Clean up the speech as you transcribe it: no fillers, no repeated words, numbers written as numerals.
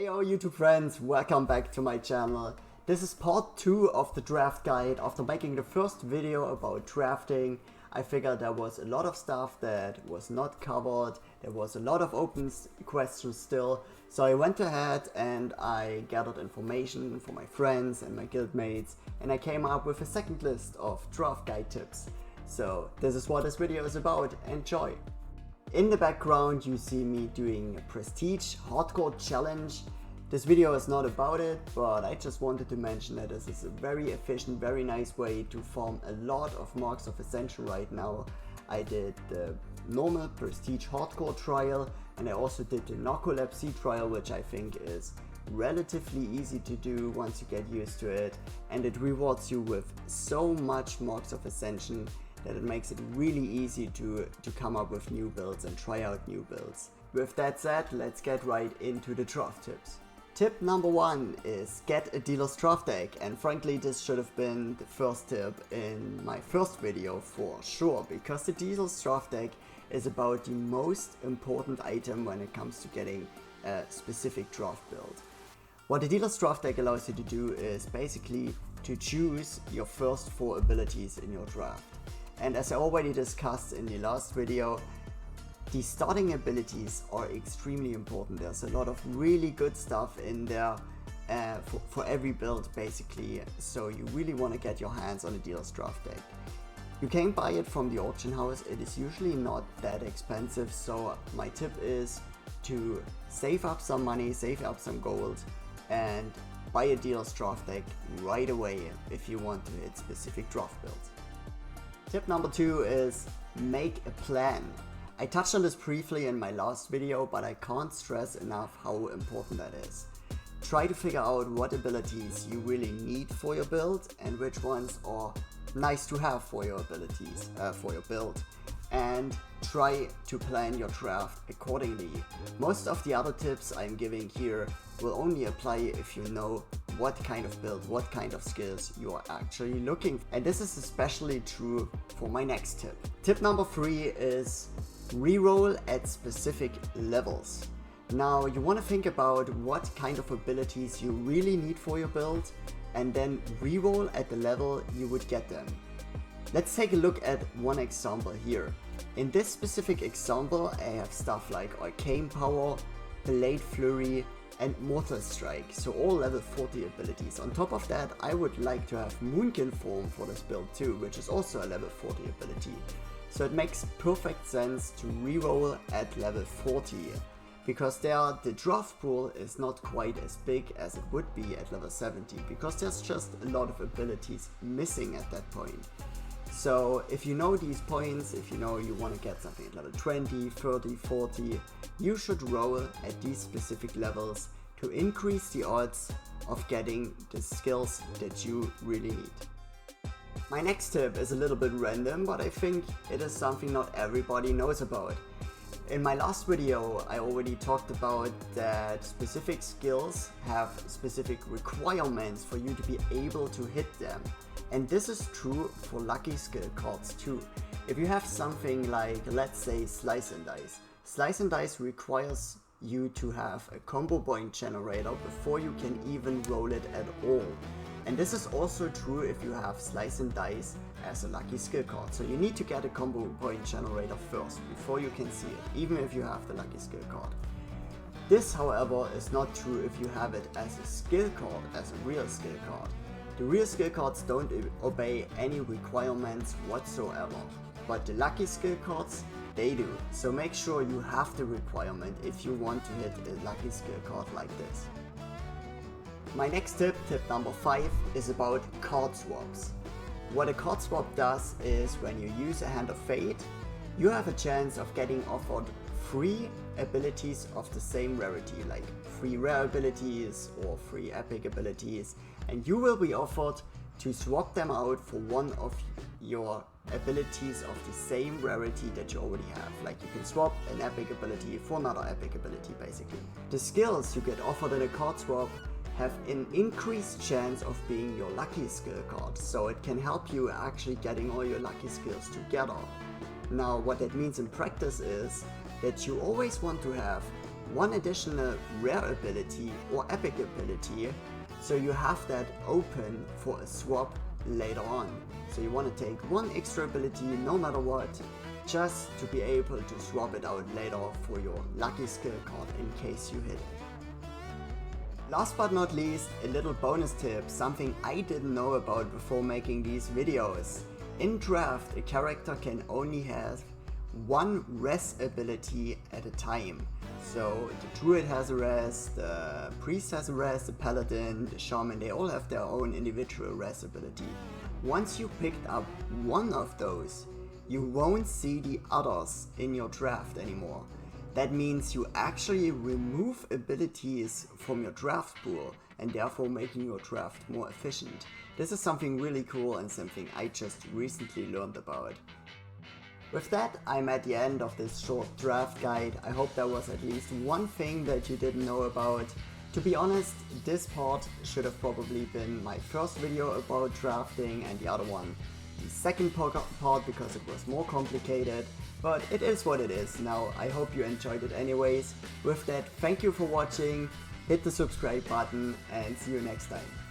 Heyo YouTube friends, welcome back to my channel. This is part 2 of the draft guide. After making the first video about drafting, I figured there was a lot of stuff that was not covered. There was a lot of open questions still. So I went ahead and I gathered information from my friends and my guildmates, and I came up with a second list of draft guide tips. So this is what this video is about. Enjoy! In the background you see me doing a prestige hardcore challenge. This video is not about it, but I just wanted to mention that this is a very efficient, very nice way to farm a lot of marks of ascension right now. I did the normal prestige hardcore trial, and I also did the narcolepsy trial, which I think is relatively easy to do once you get used to it, and it rewards you with so much marks of ascension that it makes it really easy to come up with new builds and try out new builds. With that said, let's get right into the draft tips. Tip number 1 is get a dealer's draft deck, and frankly this should have been the first tip in my first video for sure, because the dealer's draft deck is about the most important item when it comes to getting a specific draft build. What the dealer's draft deck allows you to do is basically to choose your first 4 abilities in your draft. And as I already discussed in the last video, the starting abilities are extremely important. There's a lot of really good stuff in there for every build basically, so you really want to get your hands on a dealer's draft deck. You can buy it from the auction house. It is usually not that expensive, so my tip is to save up some money, save up some gold, and buy a dealer's draft deck right away if you want to hit specific draft builds. Tip number 2 is make a plan. I touched on this briefly in my last video, but I can't stress enough how important that is. Try to figure out what abilities you really need for your build and which ones are nice to have for your abilities, for your build, and try to plan your draft accordingly. Most of the other tips I'm giving here will only apply if you know what kind of build, what kind of skills you are actually looking for. And this is especially true for my next tip. Tip number 3 is reroll at specific levels. Now you want to think about what kind of abilities you really need for your build and then reroll at the level you would get them. Let's take a look at one example here. In this specific example I have stuff like Arcane Power, Blade Flurry and Mortal Strike, so all level 40 abilities. On top of that I would like to have Moonkin Form for this build too, which is also a level 40 ability. So it makes perfect sense to reroll at level 40, because there the draft pool is not quite as big as it would be at level 70, because there's just a lot of abilities missing at that point. So if you know these points, if you know you want to get something at level 20, 30, 40, you should roll at these specific levels to increase the odds of getting the skills that you really need. My next tip is a little bit random, but I think it is something not everybody knows about. In my last video I already talked about that specific skills have specific requirements for you to be able to hit them. And this is true for lucky skill cards too. If you have something like, let's say, Slice and Dice. Slice and Dice requires you to have a combo point generator before you can even roll it at all. And this is also true if you have Slice and Dice as a lucky skill card. So you need to get a combo point generator first before you can see it, even if you have the lucky skill card. This, however, is not true if you have it as a skill card, as a real skill card. The real skill cards don't obey any requirements whatsoever, but the lucky skill cards, they do. So make sure you have the requirement if you want to hit a lucky skill card like this. My next tip, tip number 5, is about card swaps. What a card swap does is when you use a Hand of Fate, you have a chance of getting offered 3 abilities of the same rarity, like 3 rare abilities or 3 epic abilities, and you will be offered to swap them out for one of your abilities of the same rarity that you already have. Like you can swap an epic ability for another epic ability basically. The skills you get offered in a card swap have an increased chance of being your lucky skill card, so it can help you actually getting all your lucky skills together. Now what that means in practice is that you always want to have one additional rare ability or epic ability, so you have that open for a swap later on. So you want to take one extra ability no matter what, just to be able to swap it out later for your lucky skill card in case you hit it. Last but not least, a little bonus tip, something I didn't know about before making these videos. In draft, a character can only have one Rezz ability at a time. So the druid has a Rezz, the priest has a Rezz, the paladin, the shaman, they all have their own individual Rezz ability. Once you picked up one of those, you won't see the others in your draft anymore. That means you actually remove abilities from your draft pool and therefore making your draft more efficient. This is something really cool and something I just recently learned about. With that, I'm at the end of this short draft guide. I hope there was at least one thing that you didn't know about. To be honest, this part should have probably been my first video about drafting and the other one the second part because it was more complicated, but it is what it is. Now, I hope you enjoyed it anyways. With that, thank you for watching, hit the subscribe button and see you next time.